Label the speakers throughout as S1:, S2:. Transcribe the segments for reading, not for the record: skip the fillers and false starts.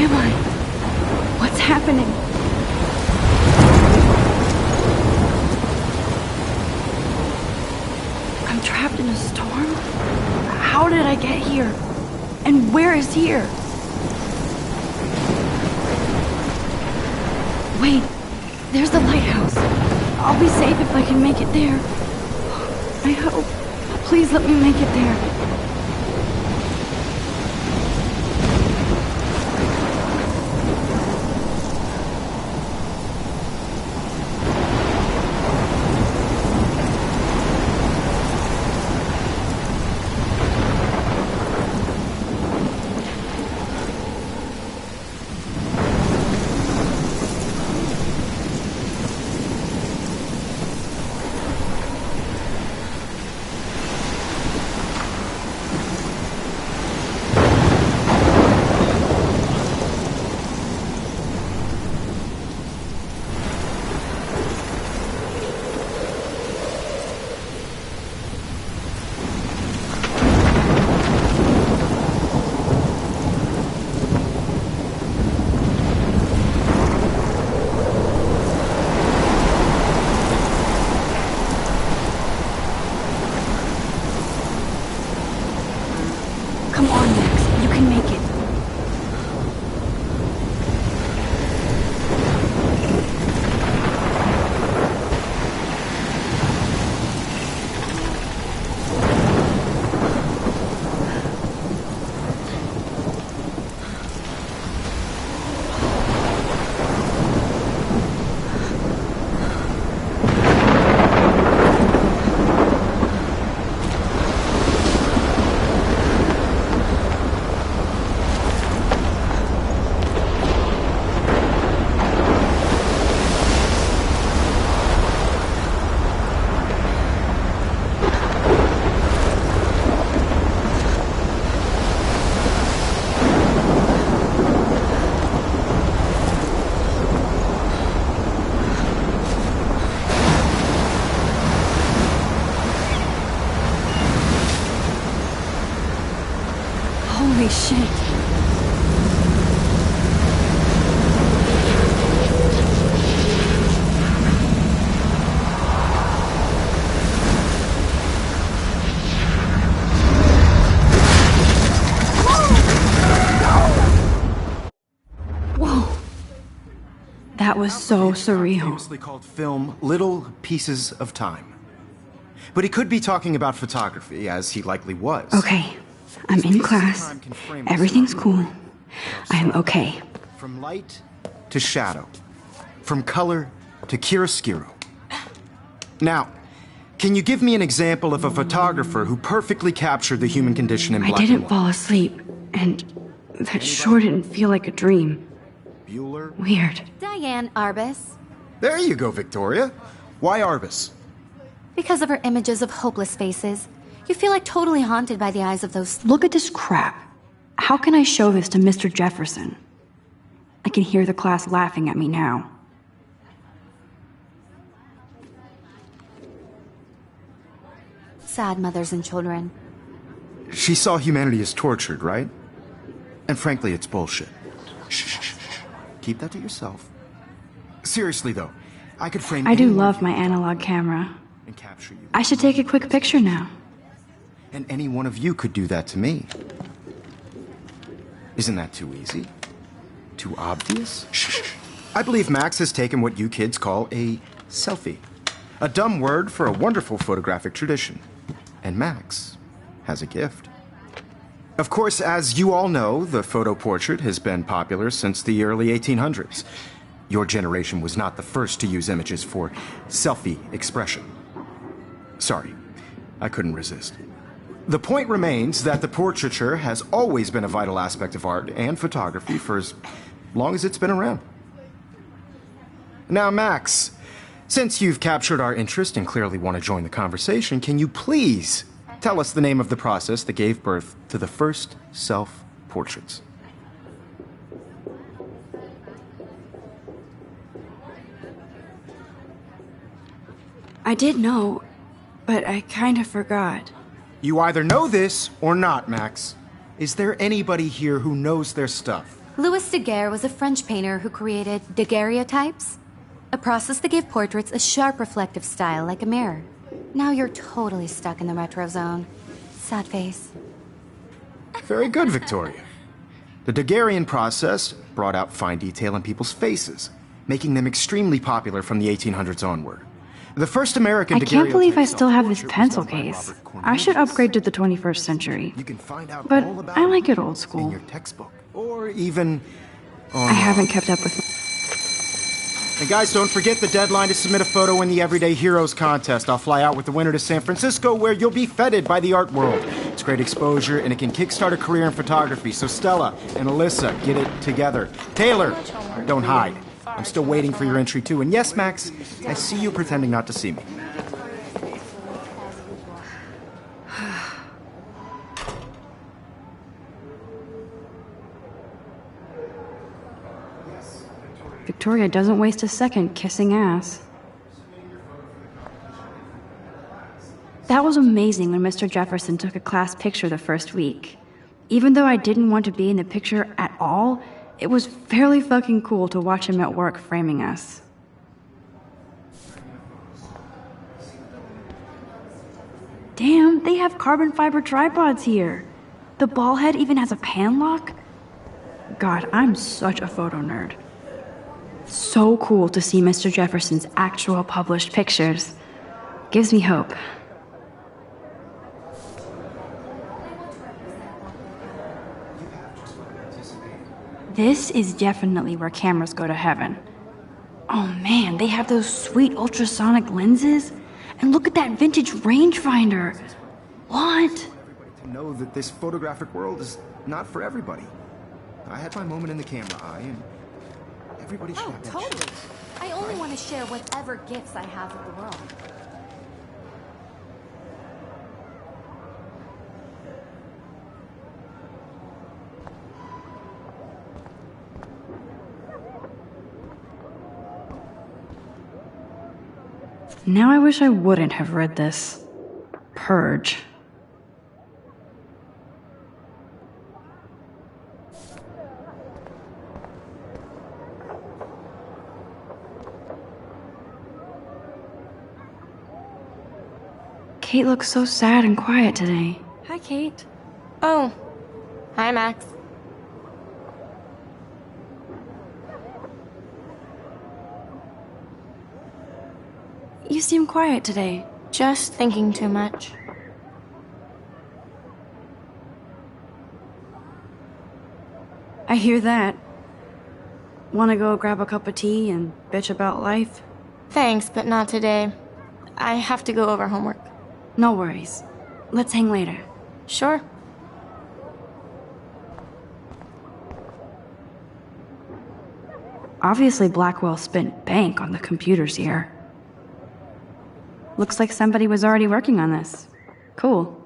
S1: am I? What's happening? I'm trapped in a storm? How did I get here? And where is here? Wait, there's the lighthouse. I'll be safe if I can make it there. I hope. Please let me make it there. Come on, Max. You can make it. Holy shit. Whoa. That was so surreal.
S2: Famously called film Little Pieces of Time. But he could be talking about photography, as he likely was.
S1: Okay. I'm in class. Everything's cool. I am okay.
S2: From light to shadow. From color to chiaroscuro. Now, can you give me an example of a photographer who perfectly captured the human condition in black and white?
S1: I didn't fall asleep, and that sure didn't feel like a dream.
S2: Bueller?
S1: Weird.
S3: Diane Arbus.
S2: There you go, Victoria. Why Arbus?
S3: Because of her images of hopeless faces. You feel like totally haunted by the eyes of those...
S1: Look at this crap. How can I show this to Mr. Jefferson? I can hear the class laughing at me now.
S3: Sad mothers and children.
S2: She saw humanity as tortured, right? And frankly, it's bullshit. Shh. Keep that to yourself. Seriously, though, I could frame...
S1: I do love my analog camera.
S2: And capture you.
S1: I should take a quick picture now.
S2: And any one of you could do that to me. Isn't that too easy? Too obvious? Shh. I believe Max has taken what you kids call a selfie. A dumb word for a wonderful photographic tradition. And Max has a gift. Of course, as you all know, the photo portrait has been popular since the early 1800s. Your generation was not the first to use images for selfie expression. Sorry, I couldn't resist. The point remains that the portraiture has always been a vital aspect of art and photography for as long as it's been around. Now, Max, since you've captured our interest and clearly want to join the conversation, can you please tell us the name of the process that gave birth to the first self-portraits?
S1: I did know, but I kind of forgot.
S2: You either know this or not, Max. Is there anybody here who knows their stuff?
S3: Louis Daguerre was a French painter who created daguerreotypes, a process that gave portraits a sharp reflective style like a mirror. Now you're totally stuck in the retro zone. Sad face.
S2: Very good, Victoria. The Daguerrean process brought out fine detail in people's faces, making them extremely popular from the 1800s onward. The first American
S4: I can't believe I
S2: daguerreotype
S4: still have this
S2: self-portrait
S4: pencil
S2: was done by
S4: case.
S2: Robert
S4: I should
S2: Cornelius.
S4: upgrade to the 21st century.
S2: You can find out
S4: But
S2: all about
S4: I like it
S2: him
S4: old school.
S2: in your textbook, or even
S4: I haven't kept up with...
S2: And guys, don't forget the deadline to submit a photo in the Everyday Heroes contest. I'll fly out with the winner to San Francisco, where you'll be feted by the art world. It's great exposure, and it can kickstart a career in photography. So Stella and Alyssa, get it together. Taylor, don't hide. I'm still waiting for your entry, too. And yes, Max, I see you pretending not to see me.
S4: Victoria doesn't waste a second kissing ass. That was amazing when Mr. Jefferson took a class picture the first week. Even though I didn't want to be in the picture at all, it was fairly fucking cool to watch him at work framing us. Damn, they have carbon fiber tripods here. The ball head even has a pan lock. God, I'm such a photo nerd. So cool to see Mr. Jefferson's actual published pictures. Gives me hope. This is definitely where cameras go to heaven. Oh man, they have those sweet ultrasonic lenses. And look at that vintage rangefinder. What?
S2: To know that this photographic world is not for everybody. I had my moment in the camera eye, and everybody should have that
S3: Totally.
S2: chance.
S3: I only want to share whatever gifts I have with the world.
S4: Now I wish I wouldn't have read this. Purge. Kate looks so sad and quiet today. Hi, Kate.
S5: Oh, hi, Max.
S4: You seem quiet today.
S5: Just thinking too much.
S4: I hear that. Wanna go grab a cup of tea and bitch about life?
S5: Thanks, but not today. I have to go over homework.
S4: No worries. Let's hang later.
S5: Sure.
S4: Obviously, Blackwell spent bank on the computers here. Looks like somebody was already working on this. Cool.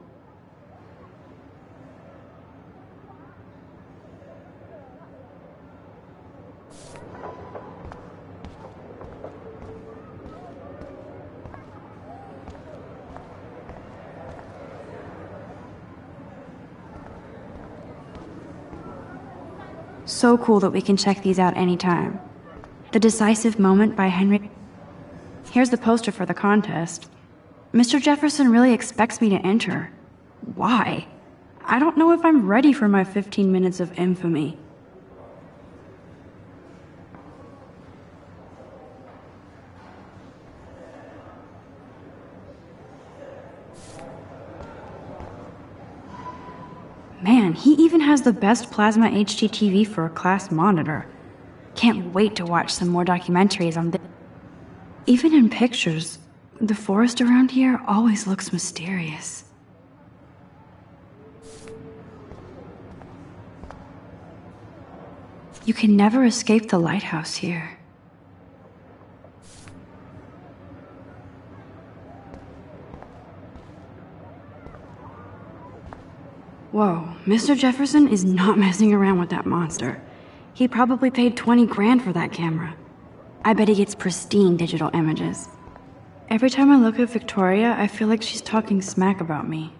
S4: So cool that we can check these out anytime. The Decisive Moment by Henry. Here's the poster for the contest. Mr. Jefferson really expects me to enter. Why? I don't know if I'm ready for my 15 minutes of infamy. Man, he even has the best plasma HDTV for a class monitor. Can't wait to watch some more documentaries on this. Even in pictures, the forest around here always looks mysterious. You can never escape the lighthouse here. Whoa, Mr. Jefferson is not messing around with that monster. He probably paid 20 grand for that camera. I bet he gets pristine digital images. Every time I look at Victoria, I feel like she's talking smack about me.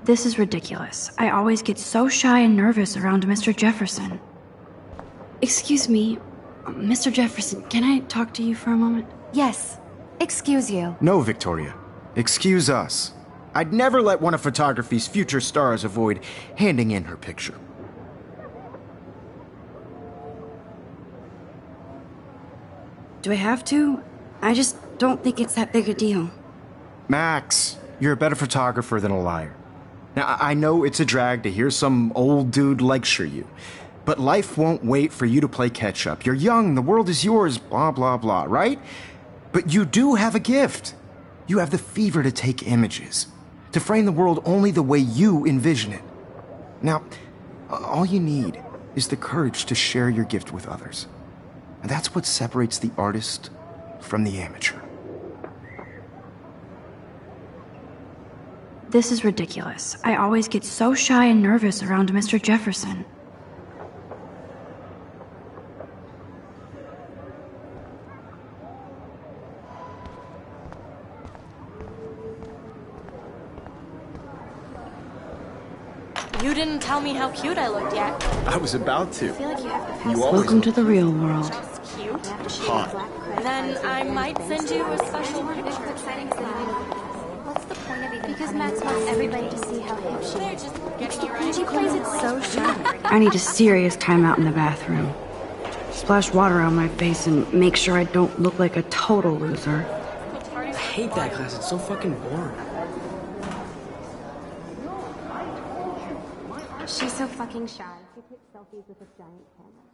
S4: This is ridiculous. I always get so shy and nervous around Mr. Jefferson.
S1: Excuse me, Mr. Jefferson, can I talk to you for a moment?
S3: Yes. Excuse you.
S2: No, Victoria. Excuse us. I'd never let one of photography's future stars avoid handing in her picture.
S1: Do I have to? I just don't think it's that big a deal.
S2: Max, you're a better photographer than a liar. Now, I know it's a drag to hear some old dude lecture you, but life won't wait for you to play catch-up. You're young, the world is yours, blah, blah, blah, right? But you do have a gift. You have the fever to take images, to frame the world only the way you envision it. Now, all you need is the courage to share your gift with others. And that's what separates the artist from the amateur.
S4: This is ridiculous. I always get so shy and nervous around Mr. Jefferson.
S5: You didn't tell me how cute I looked yet.
S2: I was about to.
S5: I feel like you have to
S2: You always
S1: Welcome to the real world.
S5: That's cute.
S2: hot.
S5: Then I might send you a special picture.
S3: What's the point of even because Max wants everybody to see how hip she
S5: They're
S3: is.
S5: just getting you ready.
S3: She plays it so shy.
S1: I need a serious timeout in the bathroom. Splash water on my face and make sure I don't look like a total loser.
S6: I hate that class. It's so fucking boring.
S3: She's so fucking shy. She takes selfies with a giant camera.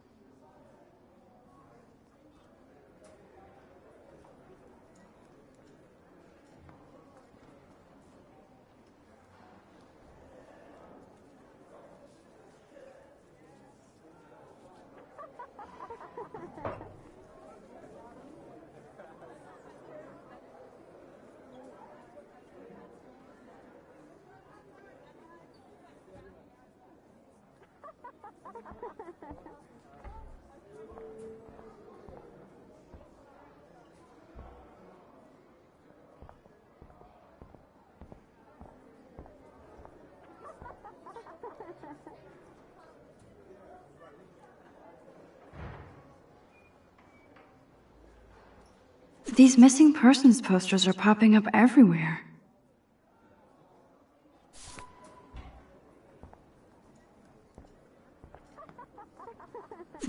S4: These missing persons posters are popping up everywhere.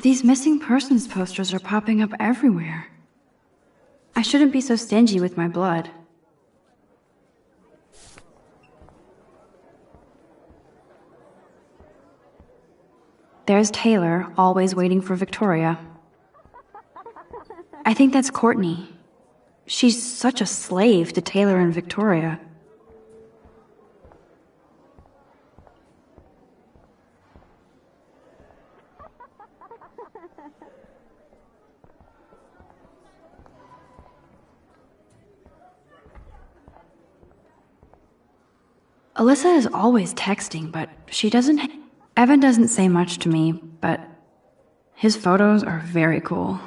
S4: These missing persons posters are popping up everywhere. I shouldn't be so stingy with my blood. There's Taylor, always waiting for Victoria. I think that's Courtney. She's such a slave to Taylor and Victoria. Alyssa is always texting, but she doesn't... Evan doesn't say much to me, but his photos are very cool.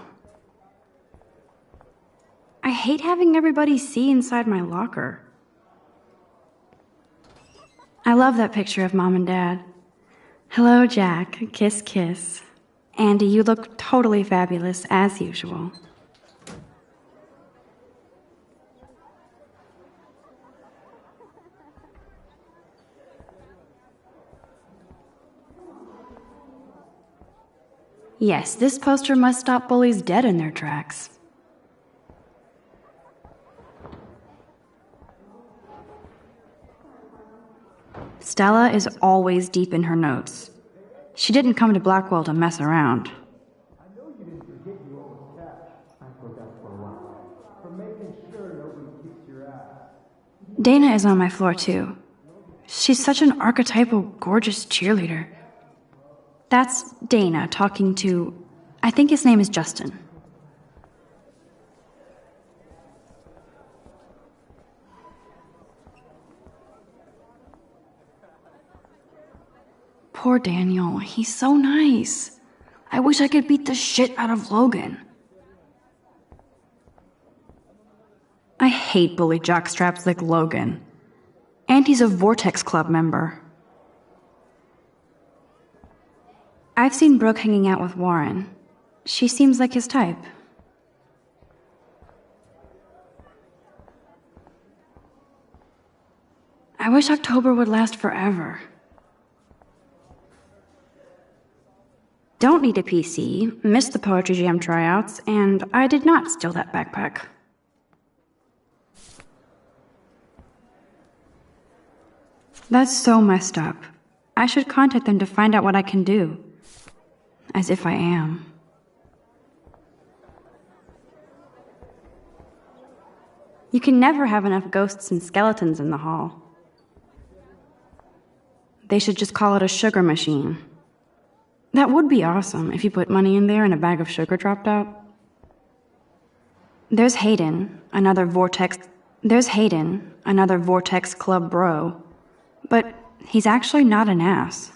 S4: I hate having everybody see inside my locker. I love that picture of Mom and Dad. Hello, Jack. Kiss, kiss. Andy, you look totally fabulous, as usual. Yes, this poster must stop bullies dead in their tracks. Stella is always deep in her notes. She didn't come to Blackwell to mess around.
S7: I know you didn't forget you owe us cash. I forgot for a while. For making sure nobody kicks your ass.
S4: Dana is on my floor too. She's such an archetypal, gorgeous cheerleader. That's Dana talking to... I think his name is Justin. Poor Daniel. He's so nice. I wish I could beat the shit out of Logan. I hate bully jockstraps like Logan. Auntie's a Vortex Club member. I've seen Brooke hanging out with Warren. She seems like his type. I wish October would last forever. Don't need a PC, missed the Poetry Jam tryouts, and I did not steal that backpack. That's so messed up. I should contact them to find out what I can do. As if I am. You can never have enough ghosts and skeletons in the hall. They should just call it a sugar machine. That would be awesome if you put money in there and a bag of sugar dropped out. There's Hayden, another Vortex Club bro. But he's actually not an ass.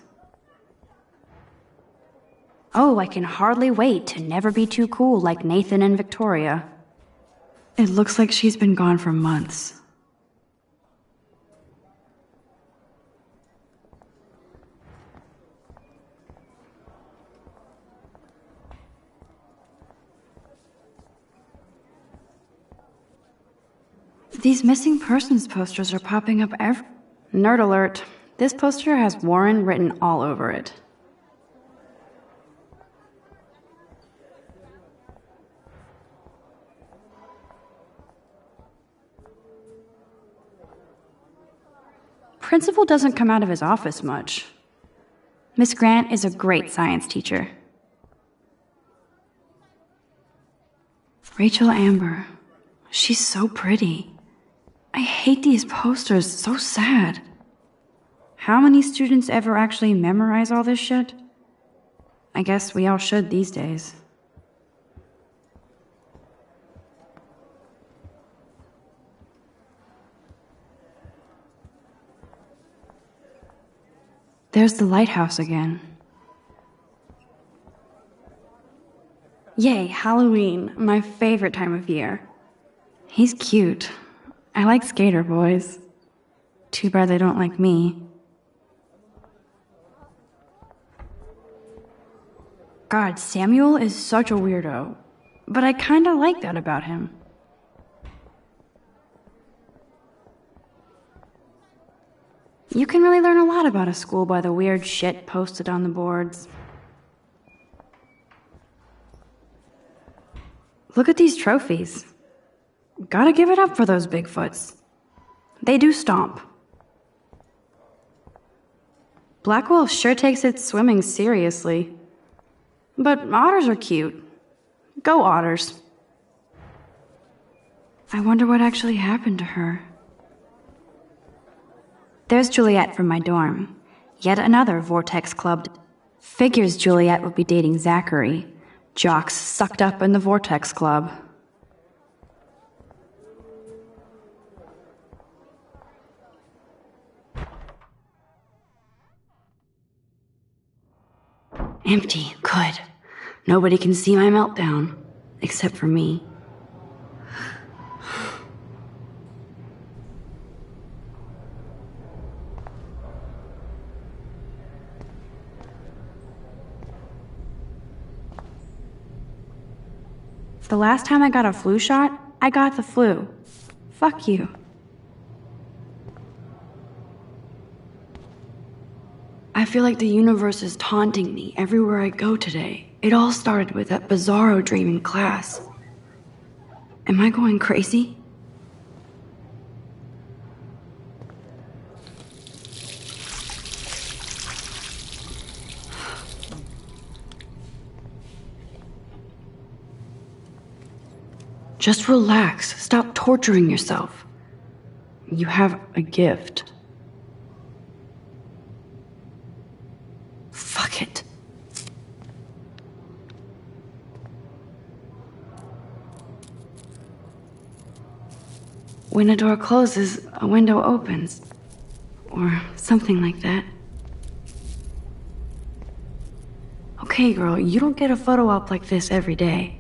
S4: Oh, I can hardly wait to never be too cool like Nathan and Victoria. It looks like she's been gone for months. These missing persons posters are popping up Nerd alert. This poster has Warren written all over it. Principal doesn't come out of his office much. Miss Grant is a great science teacher. Rachel Amber. She's so pretty. I hate these posters, so sad. How many students ever actually memorize all this shit? I guess we all should these days. There's the lighthouse again. Yay, Halloween, my favorite time of year. He's cute. I like skater boys. Too bad they don't like me. God, Samuel is such a weirdo, but I kinda like that about him. You can really learn a lot about a school by the weird shit posted on the boards. Look at these trophies. Gotta give it up for those Bigfoots. They do stomp. Blackwell sure takes its swimming seriously. But otters are cute. Go otters. I wonder what actually happened to her. There's Juliet from my dorm. Yet another Vortex Club. Figures Juliet would be dating Zachary. Jocks sucked up in the Vortex Club. Empty. Good. Nobody can see my meltdown. Except for me. The last time I got a flu shot, I got the flu. Fuck you. I feel like the universe is taunting me everywhere I go today. It all started with that bizarro dream in class. Am I going crazy? Just relax. Stop torturing yourself. You have a gift. Fuck it. When a door closes, a window opens. Or something like that. Okay, girl, you don't get a photo op like this every day.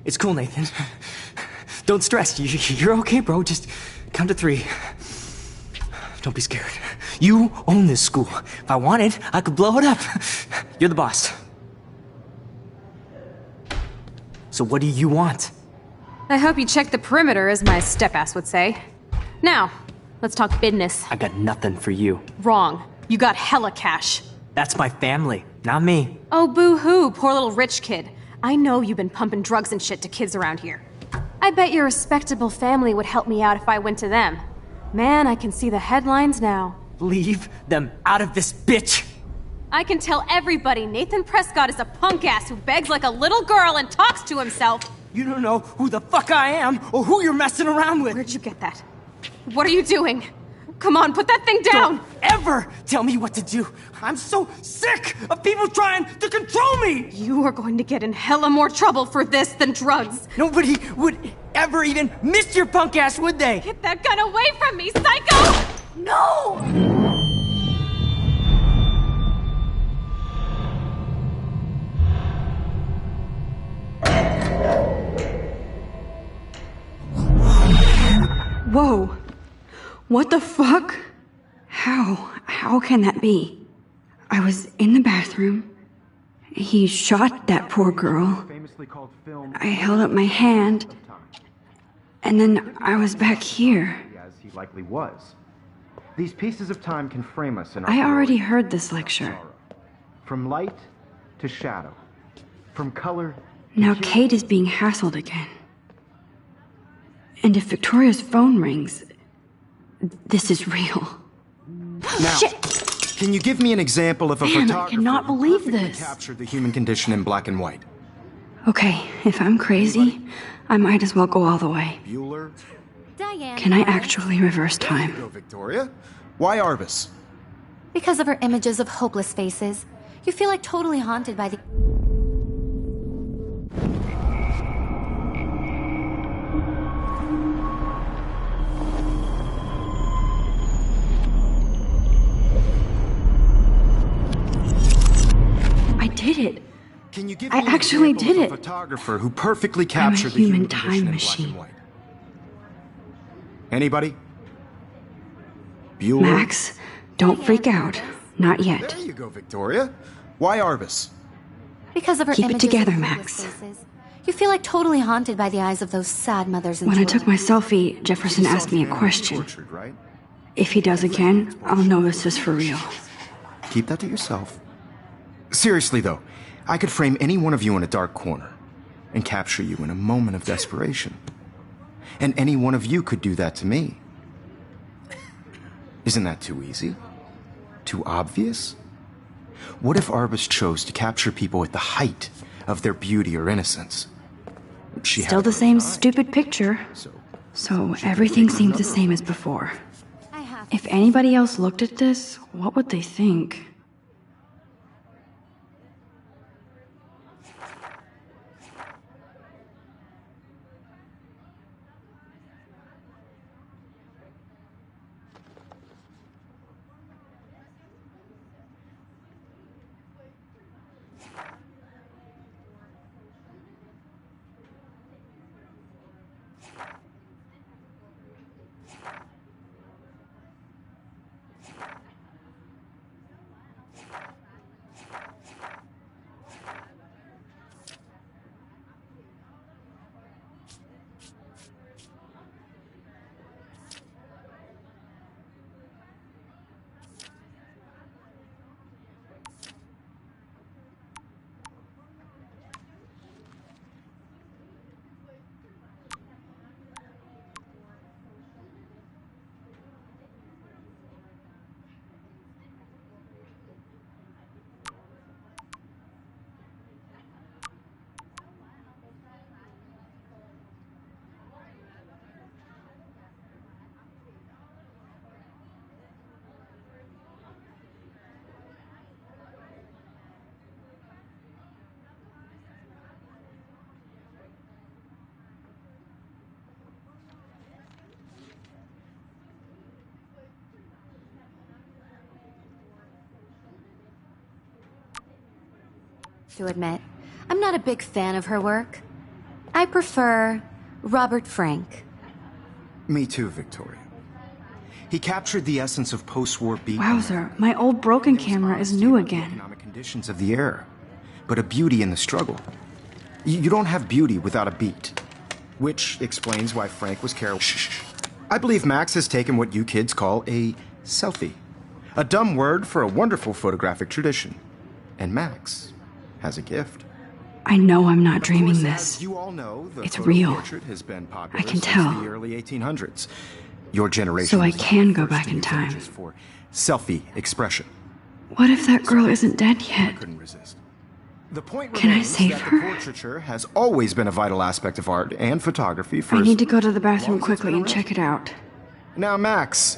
S6: It's cool, Nathan. Don't stress. You're okay, bro. Just count to 3. Don't be scared. You own this school. If I wanted, I could blow it up. You're the boss. So what do you want?
S8: I hope you checked the perimeter, as my step-ass would say. Now, let's talk business.
S6: I got nothing for you.
S8: Wrong. You got hella cash.
S6: That's my family, not me.
S8: Oh, boo-hoo, poor little rich kid. I know you've been pumping drugs and shit to kids around here. I bet your respectable family would help me out if I went to them. Man, I can see the headlines now.
S6: Leave them out of this bitch!
S8: I can tell everybody Nathan Prescott is a punk ass who begs like a little girl and talks to himself.
S6: You don't know who the fuck I am or who you're messing around with.
S8: Where'd you get that? What are you doing? Come on, put that thing down!
S6: Don't ever tell me what to do! I'm so sick of people trying to control me!
S8: You are going to get in hella more trouble for this than drugs.
S6: Nobody would ever even miss your punk ass, would they?
S8: Get that gun away from me, psycho! No!
S4: Whoa. What the fuck? How can that be? I was in the bathroom. He shot that poor girl. I held up my hand. And then I was back here.
S2: As he likely was. These pieces of time can frame us in our
S4: I already
S2: glory.
S4: heard this lecture.
S2: From light to shadow. From color to
S4: Now
S2: hue.
S4: Kate is being hassled again. And if Victoria's phone rings, this is real.
S2: Now,
S4: Shit!
S2: can you give me an example of a
S4: Man, I
S2: photographer
S4: cannot
S2: who
S4: believe
S2: perfectly
S4: this.
S2: captured the human condition in black and white?
S4: Okay, if I'm crazy, I might as well go all the way.
S2: Bueller?
S3: Diane.
S4: Can I actually reverse time?
S2: Go, Victoria. Why Arbus?
S3: Because of her images of hopeless faces, you feel like totally haunted by the...
S4: I did it.
S2: Can you give
S4: I
S2: me an
S4: actually
S2: example
S4: did
S2: of a
S4: it.
S2: photographer who perfectly
S4: I'm a
S2: captured the
S4: human
S2: human condition
S4: time
S2: in
S4: machine.
S2: black and white? Anybody? Bueller?
S4: Max, don't freak out. Not yet.
S2: There you go, Victoria. Why Arbus?
S3: Because of her
S4: Keep it
S3: images
S4: together,
S3: of
S4: Max.
S3: hopeless faces, you feel like totally haunted by the eyes of those sad mothers and
S4: When I
S3: children.
S4: took my selfie, Jefferson
S2: You saw
S4: asked me a
S2: Fanny
S4: question.
S2: tortured, right?
S4: If he does again, I'll know this is for real.
S2: Keep that to yourself. Seriously, though, I could frame any one of you in a dark corner and capture you in a moment of desperation. And any one of you could do that to me. Isn't that too easy? Too obvious? What if Arbus chose to capture people at the height of their beauty or innocence? She
S4: Still
S2: had
S4: the
S2: her
S4: same
S2: own eye,
S4: stupid picture.
S2: so
S4: So everything seems the same as before.
S3: I have
S4: If anybody else looked at this, what would they think?
S3: to admit, I'm not a big fan of her work. I prefer Robert Frank.
S2: Me too, Victoria. He captured the essence of post-war beat.
S4: Wowzer, my old broken camera is new again.
S2: Economic conditions of the era, but a beauty in the struggle. You don't have beauty without a beat, which explains why Frank was careful. Shh. I believe Max has taken what you kids call a selfie, a dumb word for a wonderful photographic tradition, and Max has a gift.
S4: I know I'm not dreaming this.
S2: You all know, the
S4: It's
S2: photo
S4: real.
S2: portrait has been popular
S4: I can
S2: since
S4: tell.
S2: the early 1800s. Your generation.
S4: So I
S2: was the
S4: can go
S2: first
S4: back
S2: to
S4: in
S2: use
S4: time.
S2: images for selfie expression.
S4: What if that girl isn't dead yet?
S2: Couldn't resist. The point
S4: Can I
S2: remains
S4: save
S2: that
S4: her?
S2: the portraiture has always been a vital aspect of art and photography for
S4: I
S2: as
S4: need to go to the
S2: long
S4: bathroom
S2: as it's
S4: quickly
S2: been
S4: and check it out.
S2: Now, Max,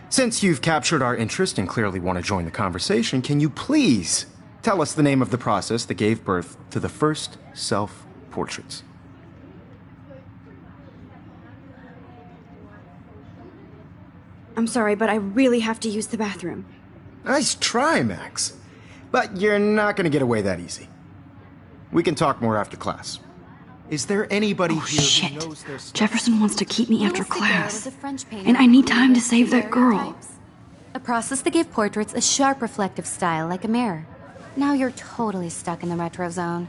S2: since you've captured our interest and clearly want to join the conversation, can you please tell us the name of the process that gave birth to the first self-portraits?
S4: I'm sorry, but I really have to use the bathroom.
S2: Nice try, Max. But you're not going to get away that easy. We can talk more after class. Is there anybody
S4: Oh,
S2: here
S4: shit.
S2: who knows their stuff?
S4: Jefferson wants to keep me after
S3: Louis Daguerre
S4: class.
S3: was a French painter
S4: And I
S3: who
S4: need time to
S3: created
S4: save that girl.
S3: daguerreotypes, a process that gave portraits a sharp reflective style like a mirror. Now you're totally stuck in the retro zone.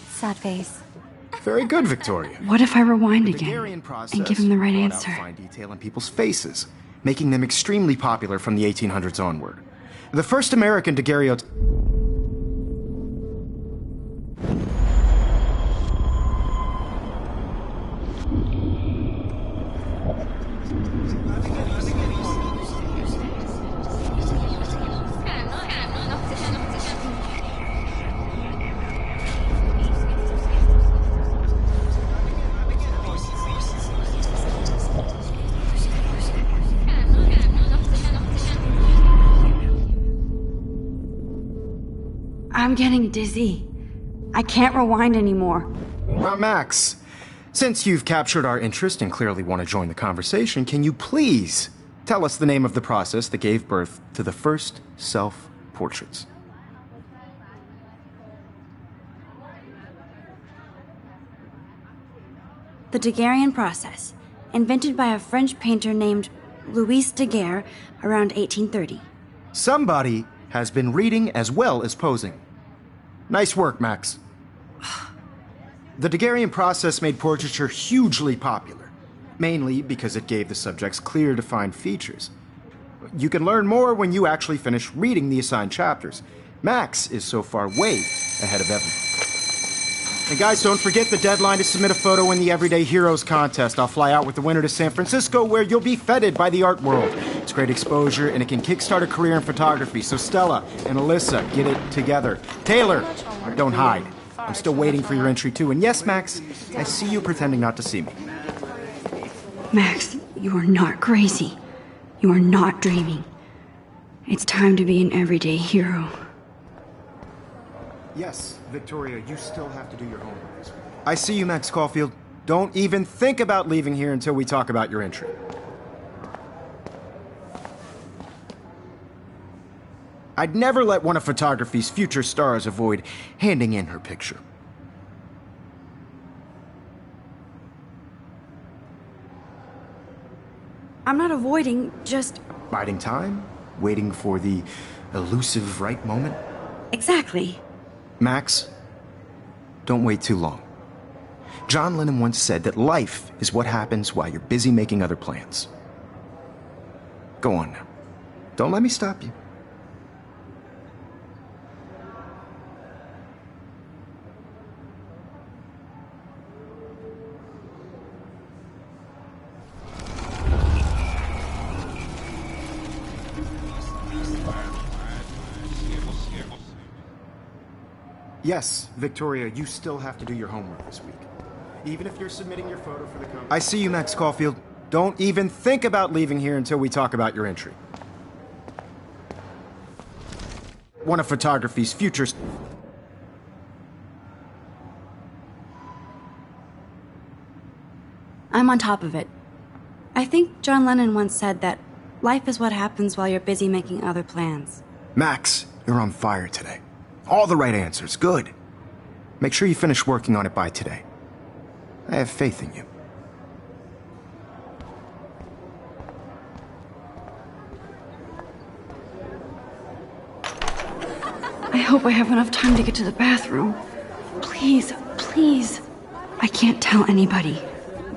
S3: Sad face.
S2: Very good, Victoria.
S4: What if I rewind
S2: The
S4: again
S2: Daguerrean process
S4: and give him the right
S2: brought out
S4: answer?
S2: fine detail in people's faces, making them extremely popular from the 1800s onward. The first American daguerreotype.
S4: I'm getting dizzy. I can't rewind anymore.
S2: Now, Max, since you've captured our interest and clearly want to join the conversation, can you please tell us the name of the process that gave birth to the first self-portraits?
S4: The Daguerrean process, invented by a French painter named Louis Daguerre around 1830.
S2: Somebody has been reading as well as posing. Nice work, Max. The Daguerrean process made portraiture hugely popular, mainly because it gave the subjects clear, defined features. You can learn more when you actually finish reading the assigned chapters. Max is so far way ahead of everyone. And guys, don't forget the deadline to submit a photo in the Everyday Heroes contest. I'll fly out with the winner to San Francisco, where you'll be feted by the art world. It's great exposure, and it can kickstart a career in photography. So Stella and Alyssa, get it together. Taylor, don't hide. I'm still waiting for your entry, too. And yes, Max, I see you pretending not to see me.
S4: Max, you are not crazy. You are not dreaming. It's time to be an everyday hero.
S2: Yes, Victoria, you still have to do your homework this week. I see you, Max Caulfield. Don't even think about leaving here until we talk about your entry. I'd never let one of photography's future stars avoid handing in her picture.
S4: I'm not avoiding, just...
S2: Biding time? Waiting for the elusive right moment?
S4: Exactly.
S2: Max, don't wait too long. John Lennon once said that life is what happens while you're busy making other plans. Go on now. Don't let me stop you. Yes, Victoria, you still have to do your homework this week. Even if you're submitting your photo for the company. I see you, Max Caulfield. Don't even think about leaving here until we talk about your entry. One of photography's future...
S4: I'm on top of it. I think John Lennon once said that life is what happens while you're busy making other plans.
S2: Max, you're on fire today. All the right answers. Good. Make sure you finish working on it by today. I have faith in you.
S4: I hope I have enough time to get to the bathroom. Please, please. I can't tell anybody.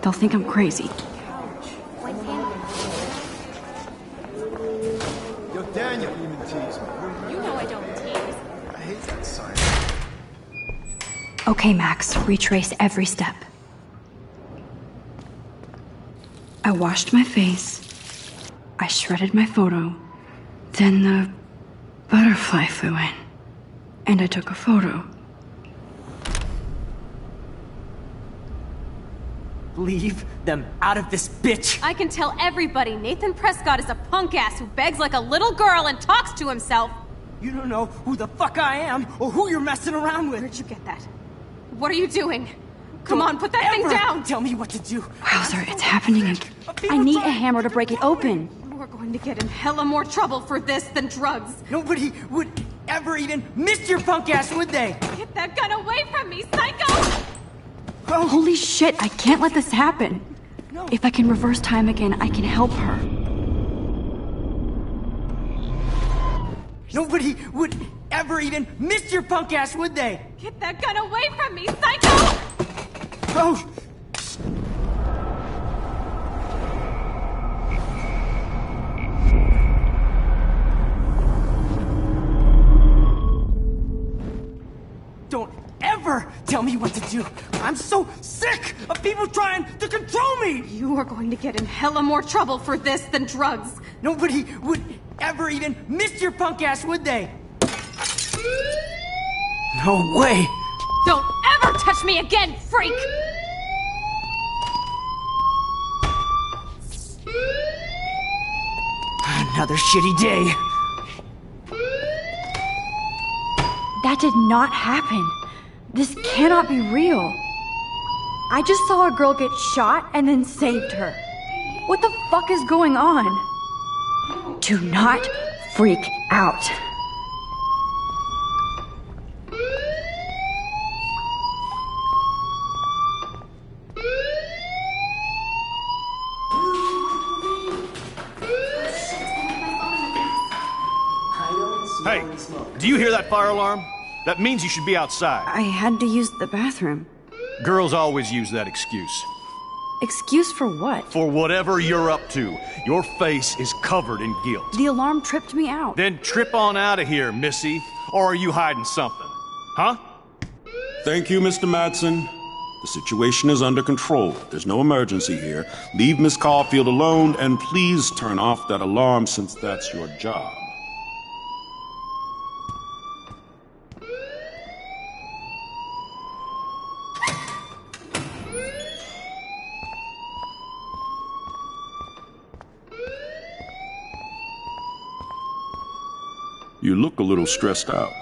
S4: They'll think I'm crazy.
S2: Yo, Daniel, you even tease me.
S8: You know I don't tease.
S2: I hate that sign.
S4: Okay, Max, retrace every step. I washed my face. I shredded my photo. Then the butterfly flew in. And I took a photo.
S6: Leave them out of this bitch!
S8: I can tell everybody Nathan Prescott is a punk ass who begs like a little girl and talks to himself.
S6: You don't know who the fuck I am or who you're messing around with.
S8: Where'd you get that? What are you doing? Come on, put that thing down!
S6: Tell me what to do.
S4: Wowzer, it's happening again. I need a hammer to break it open.
S8: We're going to get in hella more trouble for this than drugs.
S6: Nobody would ever even miss your punk ass, would they?
S8: Get that gun away from me, psycho!
S6: Oh,
S4: Holy shit, I can't let this happen.
S6: no.
S4: If I can reverse time again, I can help her.
S6: Nobody would ever even miss your punk ass, would they?
S8: Get that gun away from me, psycho!
S6: Oh! Don't ever tell me what to do. I'm so sick of people trying to control me.
S8: You are going to get in hella more trouble for this than drugs.
S6: Nobody would ever even miss your punk ass, would they? No way.
S8: Don't ever touch me again, freak!
S6: Another shitty day.
S4: That did not happen. This cannot be real. I just saw a girl get shot and then saved her. What the fuck is going on? Do not freak out.
S9: Hey, do you hear that fire alarm? That means you should be outside.
S4: I had to use the bathroom.
S9: Girls always use that excuse.
S4: Excuse for what?
S9: For whatever you're up to, your face is covered in guilt.
S4: The alarm tripped me out.
S9: Then trip on out of here, Missy. Or are you hiding something? Huh?
S10: Thank you, Mr. Madsen. The situation is under control. There's no emergency here. Leave Miss Caulfield alone, and please turn off that alarm since that's your job. You look a little stressed out.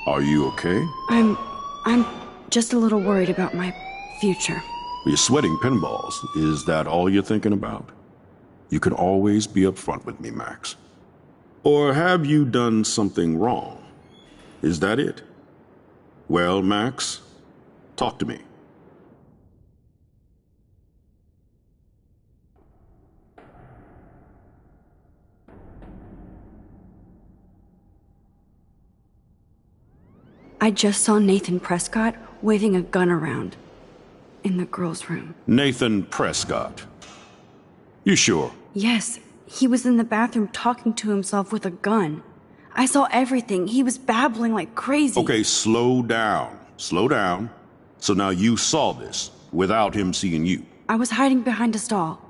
S10: Are you okay?
S4: I'm just a little worried about my future.
S10: You're sweating pinballs. Is that all you're thinking about? You can always be upfront with me, Max. Or have you done something wrong? Is that it? Well, Max, talk to me.
S4: I just saw Nathan Prescott waving a gun around in the girls' room.
S10: Nathan Prescott. You sure?
S4: Yes, he was in the bathroom talking to himself with a gun. I saw everything. He was babbling like crazy.
S10: Okay, slow down. Slow down. So now you saw this without him seeing you.
S4: I was hiding behind a stall.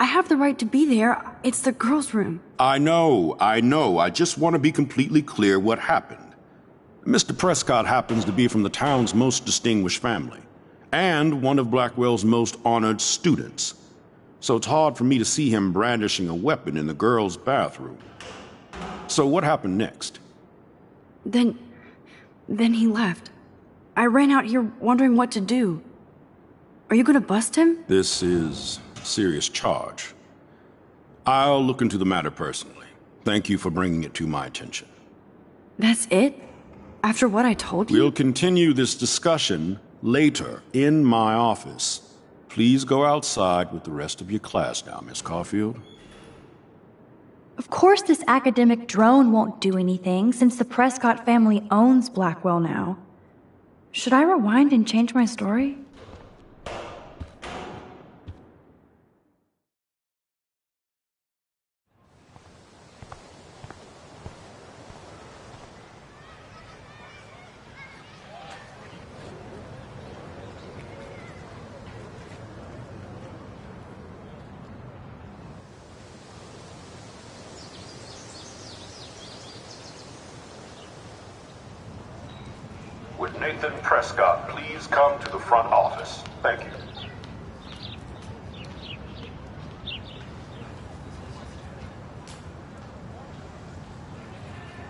S4: I have the right to be there. It's the girls' room.
S10: I know. I just want to be completely clear what happened. Mr. Prescott happens to be from the town's most distinguished family, and one of Blackwell's most honored students. So it's hard for me to see him brandishing a weapon in the girls' bathroom. So what happened next?
S4: Then he left. I ran out here wondering what to do. Are you gonna bust him?
S10: This is a serious charge. I'll look into the matter personally. Thank you for bringing it to my attention.
S4: That's it? After what I told you?
S10: We'll continue this discussion later in my office. Please go outside with the rest of your class now, Miss Caulfield.
S4: Of course this academic drone won't do anything, since the Prescott family owns Blackwell now. Should I rewind and change my story?
S10: Would Nathan Prescott please come to the front office? Thank you.